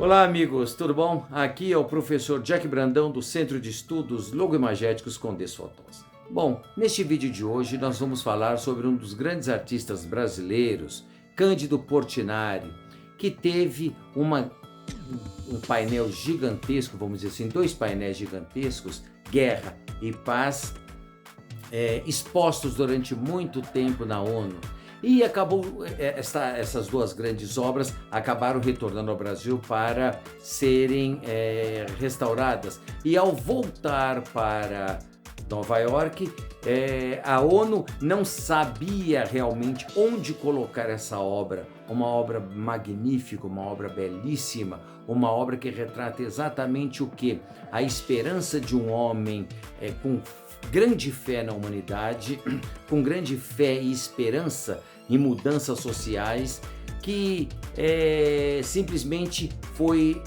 Olá amigos, tudo bom? Aqui é o professor Jack Brandão do Centro de Estudos Logomagéticos Condessa Fotosa. Bom, neste vídeo de hoje nós vamos falar sobre um dos grandes artistas brasileiros, Cândido Portinari, que teve um painel gigantesco, vamos dizer assim, dois painéis gigantescos, Guerra e Paz, expostos durante muito tempo na ONU. E essas duas grandes obras acabaram retornando ao Brasil para serem restauradas. E ao voltar para Nova York, a ONU não sabia realmente onde colocar essa obra. Uma obra magnífica, uma obra belíssima, uma obra que retrata exatamente o que? A esperança de um homem com grande fé na humanidade, com grande fé e esperança em mudanças sociais, que simplesmente foi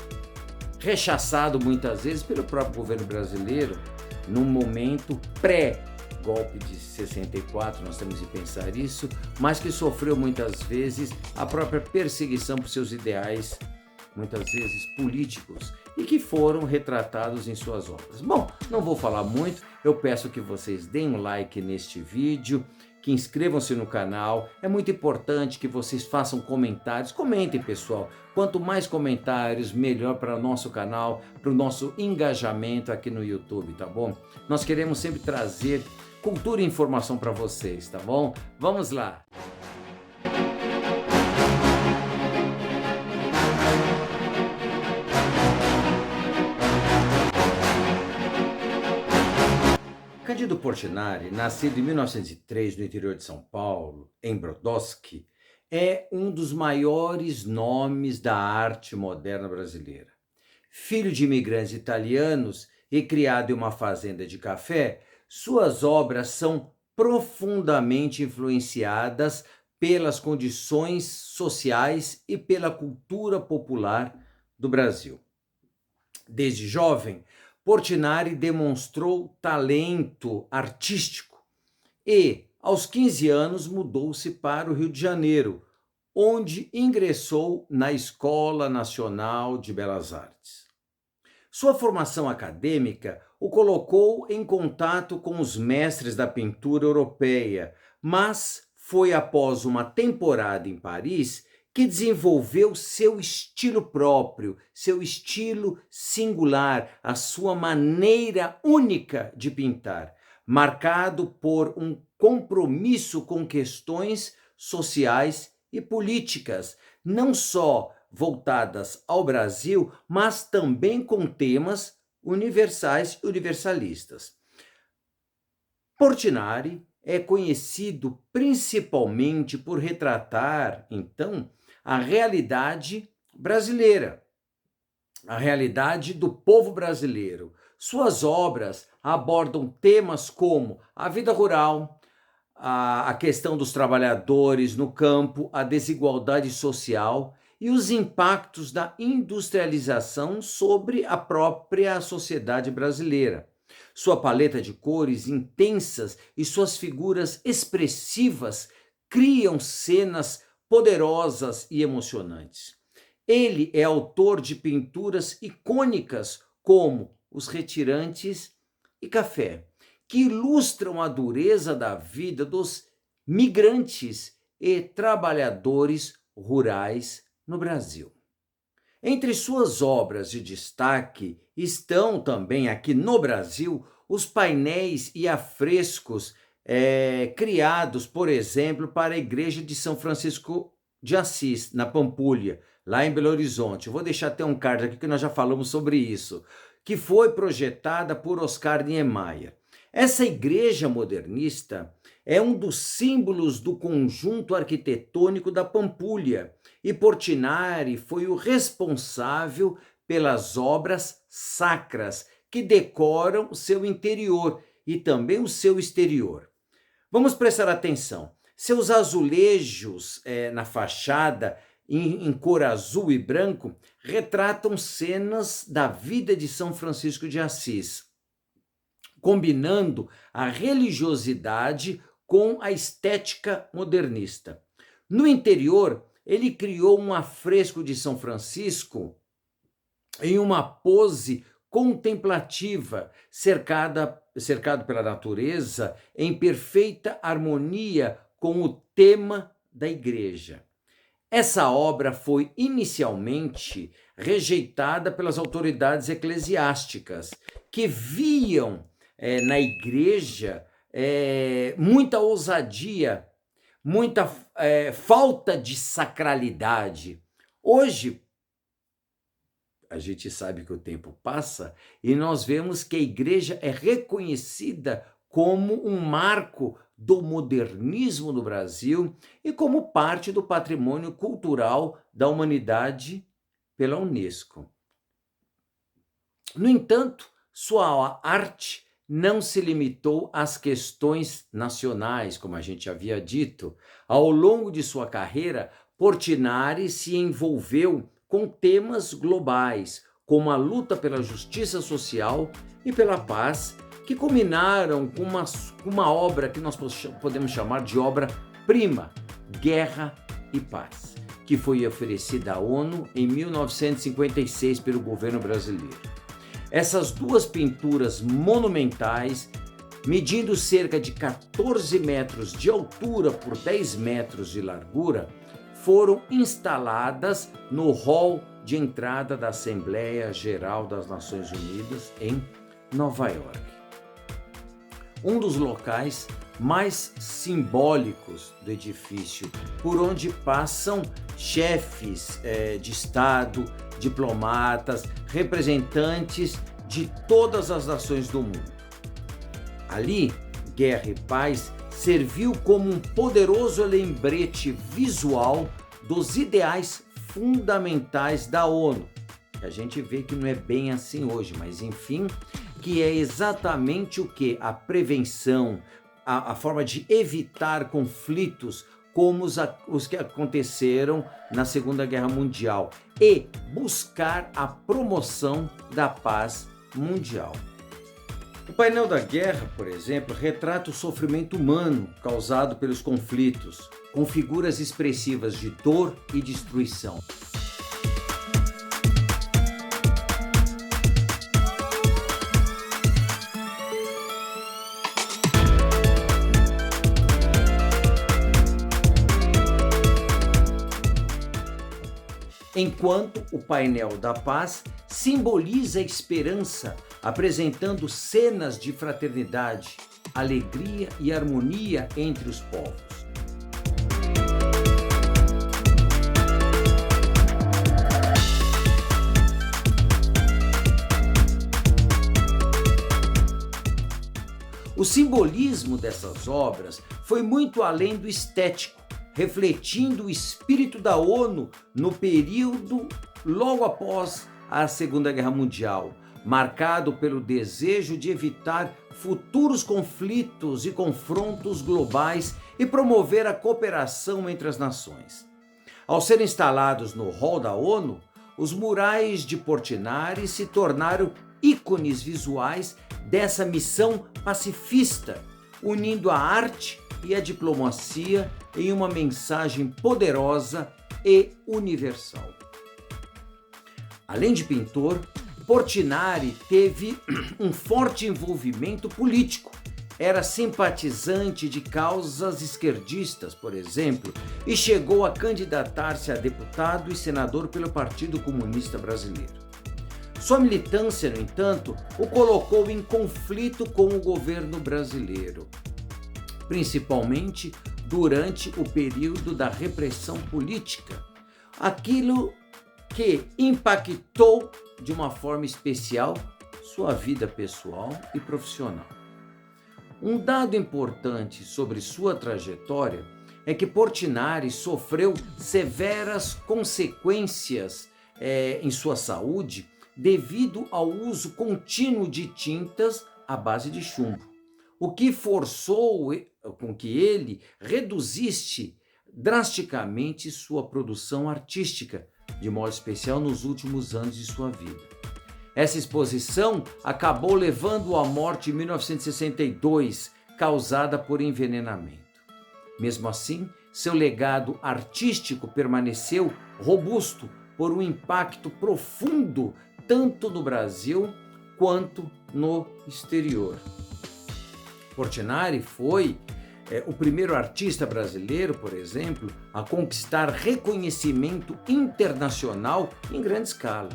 rechaçado muitas vezes pelo próprio governo brasileiro, num momento pré-golpe de 64, nós temos que pensar isso, mas que sofreu muitas vezes a própria perseguição por seus ideais, muitas vezes políticos, e que foram retratados em suas obras. Bom, não vou falar muito, eu peço que vocês deem um like neste vídeo, que inscrevam-se no canal, é muito importante que vocês façam comentários, comentem pessoal, quanto mais comentários, melhor para o nosso canal, para o nosso engajamento aqui no YouTube, tá bom? Nós queremos sempre trazer cultura e informação para vocês, tá bom? Vamos lá! Cândido Portinari, nascido em 1903 no interior de São Paulo, em Brodowski, é um dos maiores nomes da arte moderna brasileira. Filho de imigrantes italianos e criado em uma fazenda de café, suas obras são profundamente influenciadas pelas condições sociais e pela cultura popular do Brasil. Desde jovem, Portinari demonstrou talento artístico e, aos 15 anos, mudou-se para o Rio de Janeiro, onde ingressou na Escola Nacional de Belas Artes. Sua formação acadêmica o colocou em contato com os mestres da pintura europeia, mas foi após uma temporada em Paris que desenvolveu seu estilo próprio, seu estilo singular, a sua maneira única de pintar, marcado por um compromisso com questões sociais e políticas, não só voltadas ao Brasil, mas também com temas universais e universalistas. Portinari é conhecido principalmente por retratar, então, a realidade brasileira, a realidade do povo brasileiro. Suas obras abordam temas como a vida rural, a questão dos trabalhadores no campo, a desigualdade social e os impactos da industrialização sobre a própria sociedade brasileira. Sua paleta de cores intensas e suas figuras expressivas criam cenas poderosas e emocionantes. Ele é autor de pinturas icônicas como Os Retirantes e Café, que ilustram a dureza da vida dos migrantes e trabalhadores rurais no Brasil. Entre suas obras de destaque estão também aqui no Brasil os painéis e afrescos criados, por exemplo, para a Igreja de São Francisco de Assis, na Pampulha, lá em Belo Horizonte. Eu vou deixar até um card aqui que nós já falamos sobre isso, que foi projetada por Oscar Niemeyer. Essa igreja modernista é um dos símbolos do conjunto arquitetônico da Pampulha, e Portinari foi o responsável pelas obras sacras que decoram o seu interior e também o seu exterior. Vamos prestar atenção. Seus azulejos na fachada, em cor azul e branco, retratam cenas da vida de São Francisco de Assis, combinando a religiosidade com a estética modernista. No interior, ele criou um afresco de São Francisco em uma pose contemplativa, cercado pela natureza, em perfeita harmonia com o tema da igreja. Essa obra foi inicialmente rejeitada pelas autoridades eclesiásticas, que viam na igreja muita ousadia, muita falta de sacralidade. Hoje, a gente sabe que o tempo passa e nós vemos que a igreja é reconhecida como um marco do modernismo no Brasil e como parte do patrimônio cultural da humanidade pela Unesco. No entanto, sua arte não se limitou às questões nacionais, como a gente havia dito. Ao longo de sua carreira, Portinari se envolveu com temas globais, como a luta pela justiça social e pela paz, que culminaram com uma obra que nós podemos chamar de obra-prima, Guerra e Paz, que foi oferecida à ONU em 1956 pelo governo brasileiro. Essas duas pinturas monumentais, medindo cerca de 14 metros de altura por 10 metros de largura, foram instaladas no hall de entrada da Assembleia Geral das Nações Unidas em Nova York. Um dos locais mais simbólicos do edifício, por onde passam chefes de Estado, diplomatas, representantes de todas as nações do mundo. Ali, Guerra e Paz serviu como um poderoso lembrete visual dos ideais fundamentais da ONU. A gente vê que não é bem assim hoje, mas enfim, que é exatamente o que? A prevenção, a forma de evitar conflitos como os que aconteceram na Segunda Guerra Mundial e buscar a promoção da paz mundial. O painel da guerra, por exemplo, retrata o sofrimento humano causado pelos conflitos, com figuras expressivas de dor e destruição. Enquanto o painel da paz simboliza a esperança, apresentando cenas de fraternidade, alegria e harmonia entre os povos. O simbolismo dessas obras foi muito além do estético, refletindo o espírito da ONU no período logo após a Segunda Guerra Mundial, marcado pelo desejo de evitar futuros conflitos e confrontos globais e promover a cooperação entre as nações. Ao serem instalados no hall da ONU, os murais de Portinari se tornaram ícones visuais dessa missão pacifista, unindo a arte e a diplomacia em uma mensagem poderosa e universal. Além de pintor, Portinari teve um forte envolvimento político. Era simpatizante de causas esquerdistas, por exemplo, e chegou a candidatar-se a deputado e senador pelo Partido Comunista Brasileiro. Sua militância, no entanto, o colocou em conflito com o governo brasileiro, principalmente durante o período da repressão política, aquilo que impactou de uma forma especial sua vida pessoal e profissional. Um dado importante sobre sua trajetória é que Portinari sofreu severas consequências em sua saúde devido ao uso contínuo de tintas à base de chumbo, o que forçou com que ele reduzisse drasticamente sua produção artística, de modo especial nos últimos anos de sua vida. Essa exposição acabou levando-o à morte em 1962, causada por envenenamento. Mesmo assim, seu legado artístico permaneceu robusto por um impacto profundo tanto no Brasil quanto no exterior. Portinari foi o primeiro artista brasileiro, por exemplo, a conquistar reconhecimento internacional em grande escala,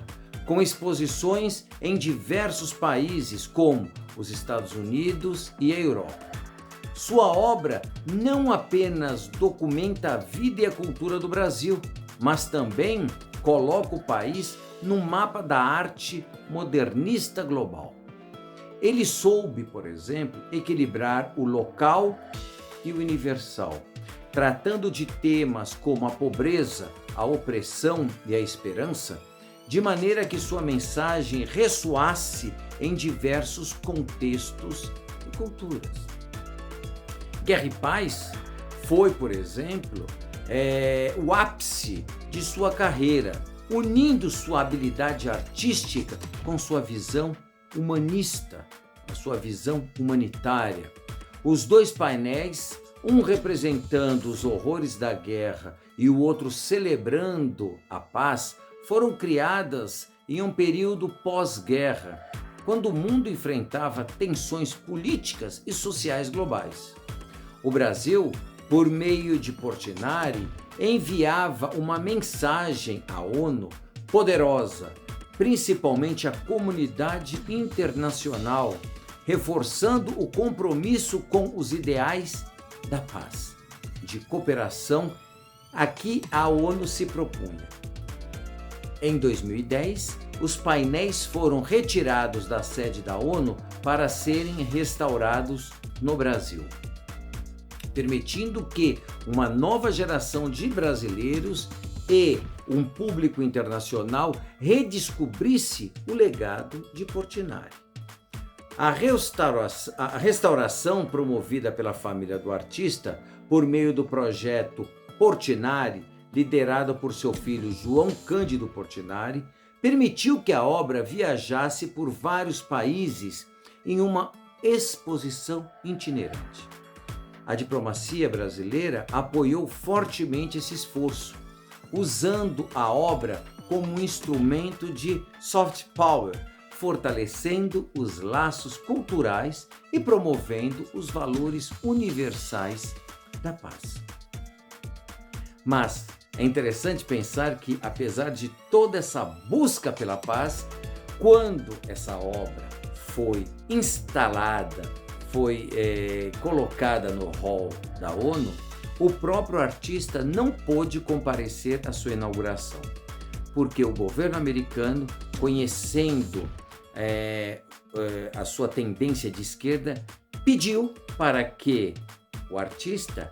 com exposições em diversos países, como os Estados Unidos e a Europa. Sua obra não apenas documenta a vida e a cultura do Brasil, mas também coloca o país no mapa da arte modernista global. Ele soube, por exemplo, equilibrar o local e o universal, tratando de temas como a pobreza, a opressão e a esperança, de maneira que sua mensagem ressoasse em diversos contextos e culturas. Guerra e Paz foi, por exemplo, o ápice de sua carreira, unindo sua habilidade artística com sua visão humanista, a sua visão humanitária. Os dois painéis, um representando os horrores da guerra e o outro celebrando a paz, foram criadas em um período pós-guerra, quando o mundo enfrentava tensões políticas e sociais globais. O Brasil, por meio de Portinari, enviava uma mensagem à ONU poderosa, principalmente à comunidade internacional, reforçando o compromisso com os ideais da paz, de cooperação a que a ONU se propunha. Em 2010, os painéis foram retirados da sede da ONU para serem restaurados no Brasil, permitindo que uma nova geração de brasileiros e um público internacional redescobrisse o legado de Portinari. A restauração promovida pela família do artista por meio do projeto Portinari, liderado por seu filho João Cândido Portinari, permitiu que a obra viajasse por vários países em uma exposição itinerante. A diplomacia brasileira apoiou fortemente esse esforço, usando a obra como um instrumento de soft power, fortalecendo os laços culturais e promovendo os valores universais da paz. Mas é interessante pensar que, apesar de toda essa busca pela paz, quando essa obra foi instalada, foi colocada no hall da ONU, o próprio artista não pôde comparecer à sua inauguração, porque o governo americano, conhecendo a sua tendência de esquerda, pediu para que o artista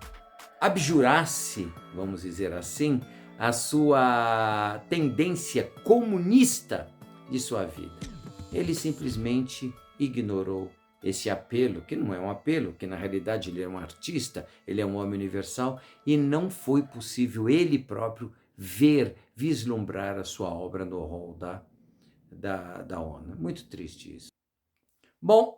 abjurasse, vamos dizer assim, a sua tendência comunista de sua vida. Ele simplesmente ignorou esse apelo, que não é um apelo, que na realidade ele é um artista, ele é um homem universal, e não foi possível ele próprio vislumbrar a sua obra no hall da ONU. Muito triste isso. Bom,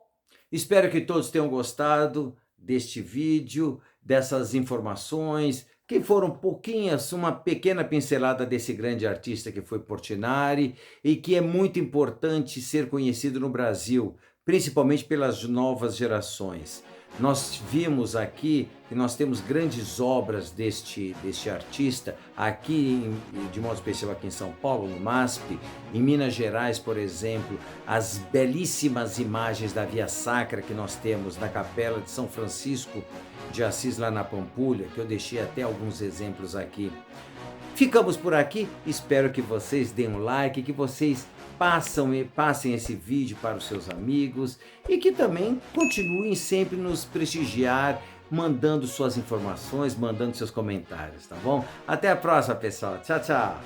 espero que todos tenham gostado deste vídeo, dessas informações, que foram pouquinhas, uma pequena pincelada desse grande artista que foi Portinari e que é muito importante ser conhecido no Brasil, principalmente pelas novas gerações. Nós vimos aqui que nós temos grandes obras deste artista, aqui de modo especial aqui em São Paulo, no MASP, em Minas Gerais, por exemplo, as belíssimas imagens da Via Sacra que nós temos na Capela de São Francisco de Assis, lá na Pampulha, que eu deixei até alguns exemplos aqui. Ficamos por aqui, espero que vocês deem um like, que vocês passem esse vídeo para os seus amigos e que também continuem sempre nos prestigiar, mandando suas informações, mandando seus comentários, tá bom? Até a próxima, pessoal. Tchau, tchau!